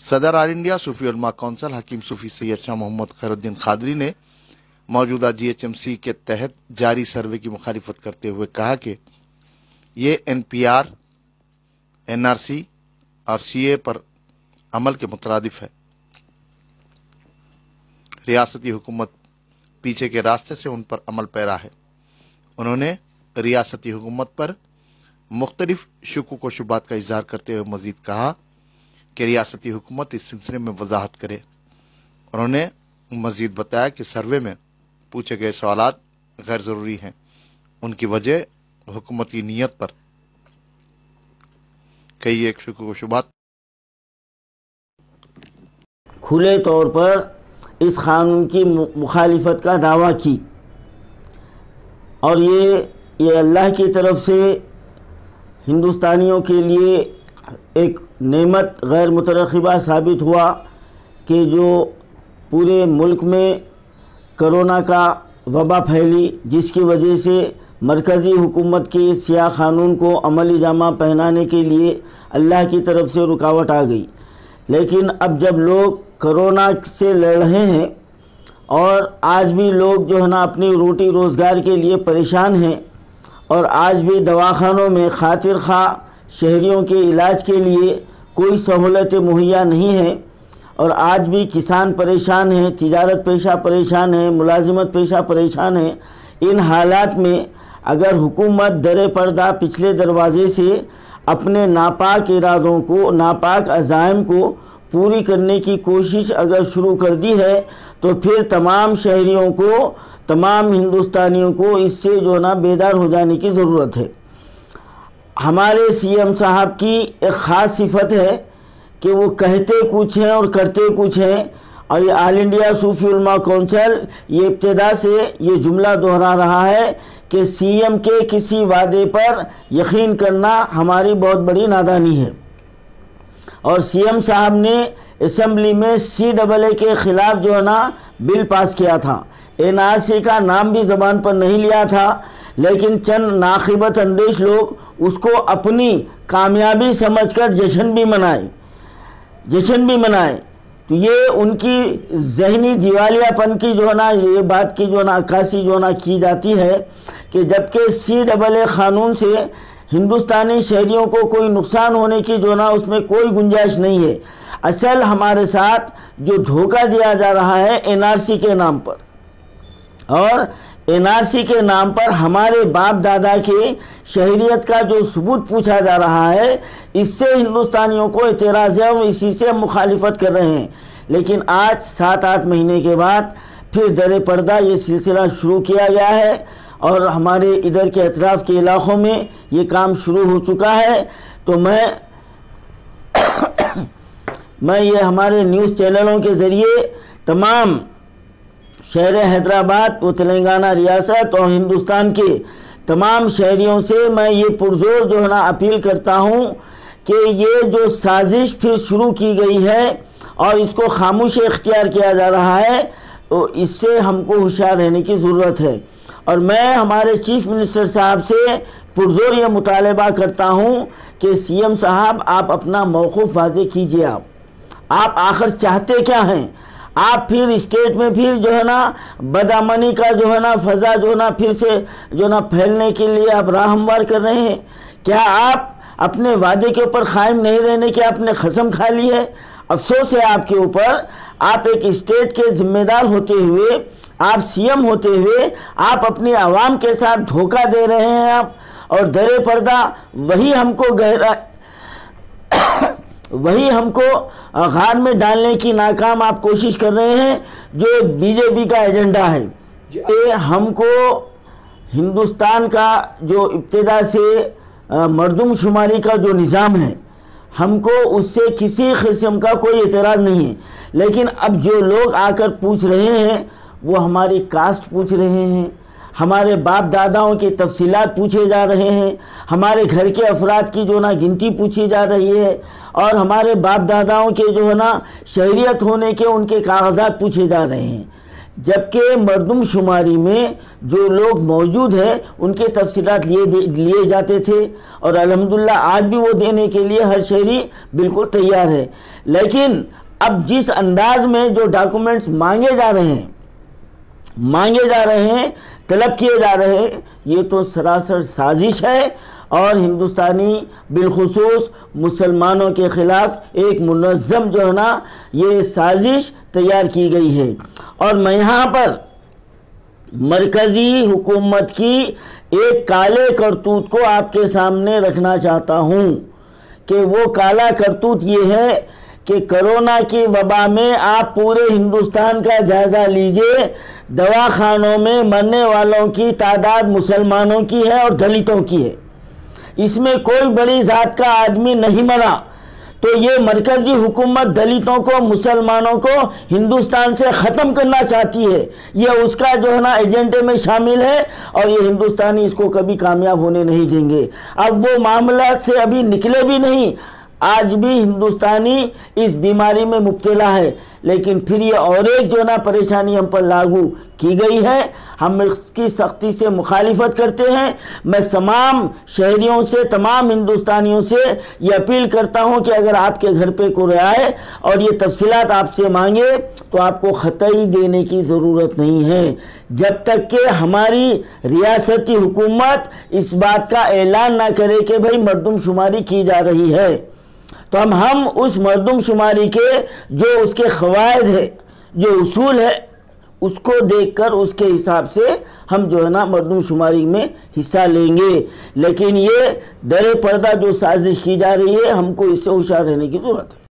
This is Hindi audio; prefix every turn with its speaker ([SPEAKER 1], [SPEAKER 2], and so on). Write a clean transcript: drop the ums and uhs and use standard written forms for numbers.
[SPEAKER 1] सदर ऑल इंडिया सूफी उलमा कौंसिल हकीम सूफी सैयद शाह मोहम्मद खैरुद्दीन खादरी ने मौजूदा जीएचएमसी के तहत जारी सर्वे की मुखालिफत करते हुए कहा कि ये एनपीआर, एनआरसी और सीए पर अमल के मुतरादिफ है। रियासती हुकूमत पीछे के रास्ते से उन पर अमल पैरा है। उन्होंने रियासती हुकूमत पर मुख्तलिफ शुकूक व शुबात का इजहार करते हुए मजीद कहा कि रियासती हुकूमत इस सिलसिले में वजाहत करे। उन्होंने मजीद बताया कि सर्वे में पूछे गए सवालात गैर ज़रूरी हैं। उनकी वजह हुकूमती नीयत पर कई एक शुकूक व शुबात
[SPEAKER 2] खुले तौर पर इस कानून की मुखालिफत का दावा की और ये अल्लाह की तरफ से हिंदुस्तानियों के लिए एक नेमत गैर मुतरक़िबा साबित हुआ कि जो पूरे मुल्क में कोरोना का वबा फैली, जिसकी वजह से मरकज़ी हुकूमत के सियाह क़ानून को अमली जामा पहनाने के लिए अल्लाह की तरफ से रुकावट आ गई। लेकिन अब जब लोग कोरोना से लड़ रहे हैं और आज भी लोग जो है ना अपनी रोटी रोज़गार के लिए परेशान हैं और आज भी दवाखानों में खातिर खा शहरियों के इलाज के लिए कोई सहूलतें मुहैया नहीं हैं और आज भी किसान परेशान हैं, तिजारत पेशा परेशान है, मुलाजिमत पेशा परेशान है। इन हालात में अगर हुकूमत दरे पर्दा पिछले दरवाजे से अपने नापाक इरादों को, नापाक अज़ाइम को पूरी करने की कोशिश अगर शुरू कर दी है तो फिर तमाम शहरियों को, तमाम हिंदुस्तानियों को इससे जो ना बेदार हो जाने की ज़रूरत है। हमारे सीएम साहब की एक ख़ास सिफत है कि वो कहते कुछ हैं और करते कुछ हैं और ये ऑल इंडिया सूफी उलमा कौंसिल ये इब्तिदा से ये जुमला दोहरा रहा है कि सीएम के किसी वादे पर यकीन करना हमारी बहुत बड़ी नादानी है। और सीएम साहब ने असम्बली में CAA के ख़िलाफ़ जो है ना बिल पास किया था। एनआरसी का नाम भी ज़बान पर नहीं लिया था, लेकिन चंद नाखिबत अंदेश लोग उसको अपनी कामयाबी समझकर जश्न भी मनाए। तो ये उनकी जहनी दिवालियापन की जो है ना ये बात की जो है ना अक्कासी जो है ना की जाती है कि जबकि CAA क़ानून से हिंदुस्तानी शहरियों को कोई नुकसान होने की जो ना उसमें कोई गुंजाइश नहीं है। असल हमारे साथ जो धोखा दिया जा रहा है एनआरसी के नाम पर, और एनआरसी के नाम पर हमारे बाप दादा के शहरियत का जो सबूत पूछा जा रहा है, इससे हिंदुस्तानियों को एतराज़ है और इसी से मुखालिफत कर रहे हैं। लेकिन आज 7-8 महीने के बाद फिर दरे पर्दा ये सिलसिला शुरू किया गया है और हमारे इधर के अतराफ़ के इलाक़ों में ये काम शुरू हो चुका है। तो मैं ये हमारे न्यूज़ चैनलों के ज़रिए तमाम शहर हैदराबाद व तेलंगाना रियासत और हिंदुस्तान के तमाम शहरियों से मैं ये पुरजोर जो है ना अपील करता हूँ कि ये जो साजिश फिर शुरू की गई है और इसको खामोश इख्तियार किया जा रहा है, तो इससे हमको होशियार रहने की ज़रूरत है। और मैं हमारे चीफ मिनिस्टर साहब से पुरजोर ये मुतालबा करता हूँ कि सीएम साहब आप अपना मौक़िफ़ वाज़े कीजिए। आप आखिर चाहते क्या हैं? आप फिर स्टेट में फिर जो है ना बदअमनी का जो है ना फ़ज़ा जो है ना फिर से जो ना फैलने के लिए आप राह हमवार कर रहे हैं। क्या आप अपने वादे के ऊपर कायम नहीं रहने की आपने कसम खा ली है? अफसोस है आपके ऊपर। आप एक स्टेट के ज़िम्मेदार होते हुए, आप सीएम होते हुए आप अपनी आवाम के साथ धोखा दे रहे हैं आप, और दरे पर्दा वही हमको गार में डालने की नाकाम आप कोशिश कर रहे हैं, जो बीजेपी का एजेंडा है। ये हमको हिंदुस्तान का जो इब्तिदा से मरदमशुमारी का जो निज़ाम है, हमको उससे किसी किस्म का कोई एतराज़ नहीं है। लेकिन अब जो लोग आकर पूछ रहे हैं वो हमारी कास्ट पूछ रहे हैं, हमारे बाप दादाओं की तफसीलात पूछे जा रहे हैं, हमारे घर के अफराद की जो ना गिनती पूछी जा रही है, और हमारे बाप दादाओं के जो है ना शहरियत होने के उनके कागजात पूछे जा रहे हैं। जबकि मरदमशुमारी में जो लोग मौजूद हैं उनके तफसीलात लिए जाते थे और अल्हम्दुलिल्लाह आज भी वो देने के लिए हर शहरी बिल्कुल तैयार है। लेकिन अब जिस अंदाज में जो डॉक्यूमेंट्स मांगे जा रहे हैं, तलब किए जा रहे हैं, ये तो सरासर साजिश है और हिंदुस्तानी बिलखुसूस मुसलमानों के ख़िलाफ़ एक मुनज़्ज़म जो है ना ये साजिश तैयार की गई है। और मैं यहाँ पर मरकज़ी हुकूमत की एक काले करतूत को आपके सामने रखना चाहता हूँ कि वो काला करतूत ये है कि कोरोना की वबा में आप पूरे हिंदुस्तान का जायज़ा लीजिए, दवाखानों में मरने वालों की तादाद मुसलमानों की है और दलितों की है, इसमें कोई बड़ी ज़ात का आदमी नहीं मरा। तो ये मरकज़ी हुकूमत दलितों को, मुसलमानों को हिंदुस्तान से ख़त्म करना चाहती है, ये उसका जो है ना एजेंडे में शामिल है और ये हिंदुस्तानी इसको कभी कामयाब होने नहीं देंगे। अब वो मामला से अभी निकले भी नहीं, आज भी हिंदुस्तानी इस बीमारी में मुब्तला है, लेकिन फिर ये और एक जो ना परेशानी हम पर लागू की गई है, हम इसकी सख्ती से मुखालिफत करते हैं। मैं तमाम शहरियों से, तमाम हिंदुस्तानियों से ये अपील करता हूं कि अगर आपके घर पे कोई आए और ये तफसीलात आपसे मांगे तो आपको ख़तई देने की ज़रूरत नहीं है, जब तक कि हमारी रियासती हुकूमत इस बात का ऐलान ना करे कि भाई मरदमशुमारी की जा रही है। तो हम उस मरदमशुमारी के जो उसके क़वायद है, जो उसूल है, उसको देखकर उसके हिसाब से हम जो है ना मरदमशुमारी में हिस्सा लेंगे। लेकिन ये दर पर्दा जो साजिश की जा रही है, हमको इससे होशियार रहने की ज़रूरत है।